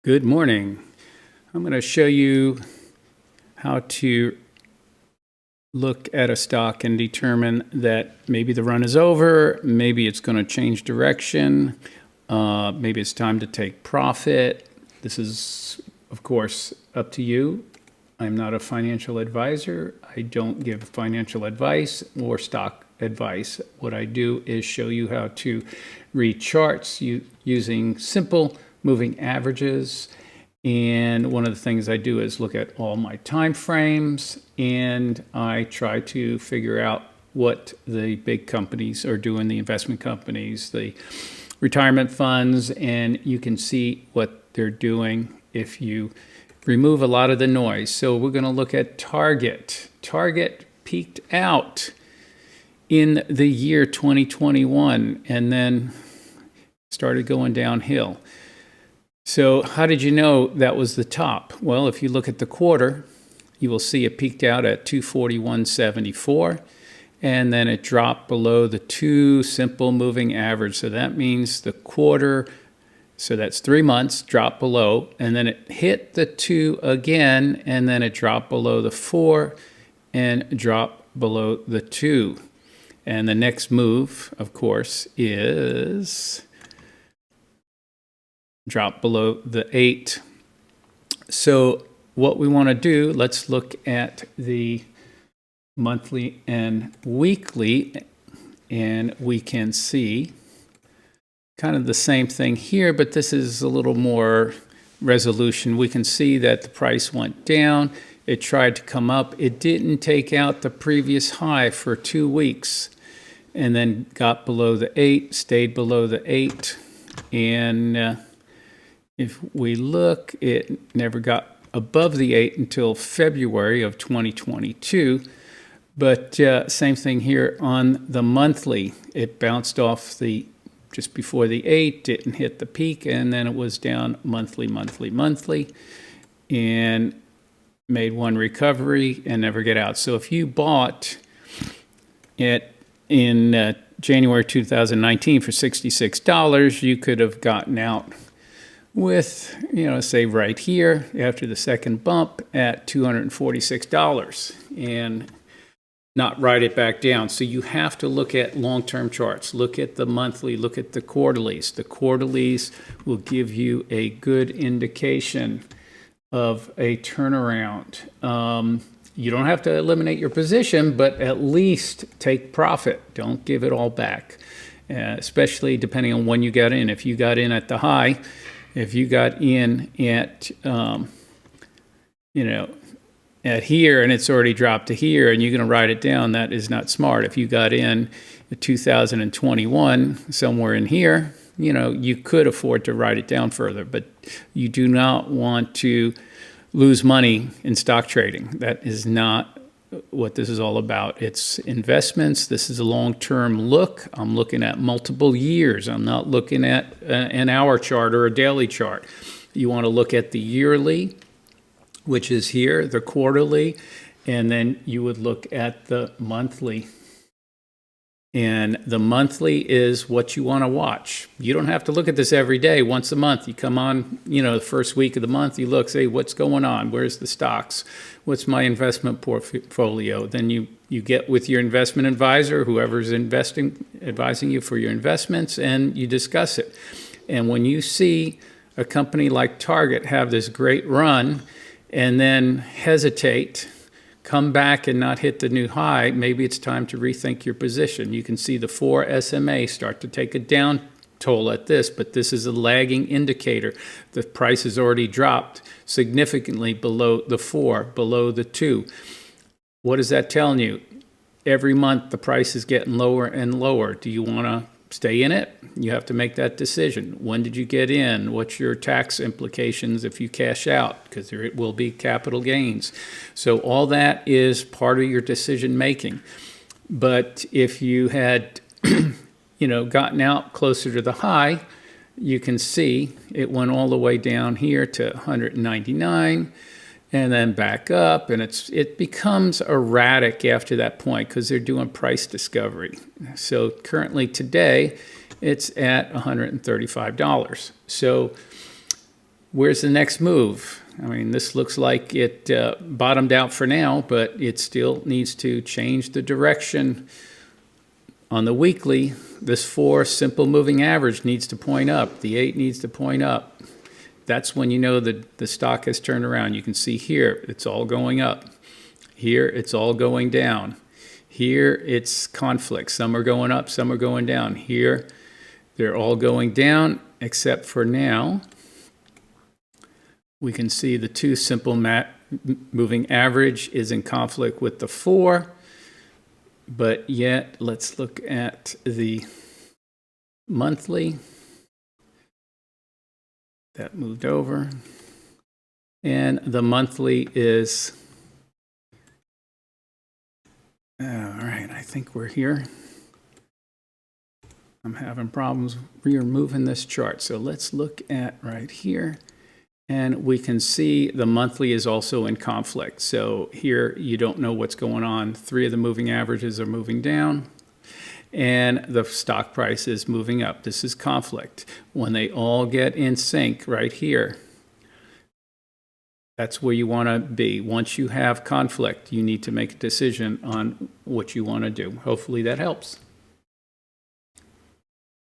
Good morning. I'm going to show you how to look at a stock and determine that maybe the run is over, maybe it's going to change direction, maybe it's time to take profit. This is, of course, up to you. I'm not a financial advisor. I don't give financial advice or stock advice. What I do is show you how to read charts using simple moving averages. And one of the things I do is look at all my time frames, and I try to figure out what the big companies are doing, the investment companies, the retirement funds, and you can see what they're doing if you remove a lot of the noise. So we're going to look at Target. Target peaked out in the year 2021 and then started going downhill. So how did you know that was the top? Well, if you look at the quarter, you will see it peaked out at 241.74, and then it dropped below the 2 simple moving average. So that means the quarter, so that's 3 months, dropped below, and then it hit the 2 again, and then it dropped below the 4 and dropped below the 2. And the next move, of course, is drop below the 8. So what we want to do, let's look at the monthly and weekly, and we can see kind of the same thing here, but this is a little more resolution. We can see that the price went down. It tried to come up. It didn't take out the previous high for 2 weeks, and then got below the 8, stayed below the 8, and if we look, it never got above the 8 until February of 2022. But same thing here on the monthly. It bounced off just before the 8, didn't hit the peak, and then it was down monthly, and made one recovery and never get out. So if you bought it in January 2019 for $66, you could have gotten out with, say right here after the second bump at $246 and not write it back down. So you have to look at long-term charts. Look at the monthly, look at the quarterlies. The quarterlies will give you a good indication of a turnaround. You don't have to eliminate your position, but at least take profit. Don't give it all back, especially depending on when you got in. If you got in at the high, if you got in at, at here and it's already dropped to here and you're going to write it down, that is not smart. If you got in 2021, somewhere in here, you could afford to write it down further, but you do not want to lose money in stock trading. That is not what this is all about. It's investments. This is a long-term look. I'm looking at multiple years. I'm not looking at an hour chart or a daily chart. You want to look at the yearly, which is here, the quarterly, and then you would look at the monthly. And the monthly is what you want to watch. You don't have to look at this every day. Once a month, you come on, the first week of the month, you look, say, what's going on? Where's the stocks? What's my investment portfolio? Then you get with your investment advisor, whoever's advising you for your investments, and you discuss it. And when you see a company like Target have this great run and then hesitate, come back and not hit the new high, maybe it's time to rethink your position. You can see the 4 SMA start to take a down toll at this, but this is a lagging indicator. The price has already dropped significantly below the 4, below the 2. What is that telling you? Every month the price is getting lower and lower. Do you want to stay in it? You have to make that decision. When did you get in? What's your tax implications if you cash out? Because there will be capital gains. So all that is part of your decision making. But if you had, gotten out closer to the high, you can see it went all the way down here to 199 and then back up, and it becomes erratic after that point because they're doing price discovery. So currently today, it's at $135. So where's the next move? I mean, this looks like it bottomed out for now, but it still needs to change the direction. On the weekly, this 4 simple moving average needs to point up. The 8 needs to point up. That's when you know that the stock has turned around. You can see here, it's all going up. Here, it's all going down. Here, it's conflict. Some are going up, some are going down. Here, they're all going down, except for now. We can see the 2 simple moving average is in conflict with the 4. But yet, let's look at the monthly. That moved over. And the monthly is, all right, I think we're here. I'm having problems removing this chart. So let's look at right here. And we can see the monthly is also in conflict. So here you don't know what's going on. 3 of the moving averages are moving down and the stock price is moving up. This is conflict. When they all get in sync right here, that's where you want to be. Once you have conflict, you need to make a decision on what you want to do. Hopefully that helps.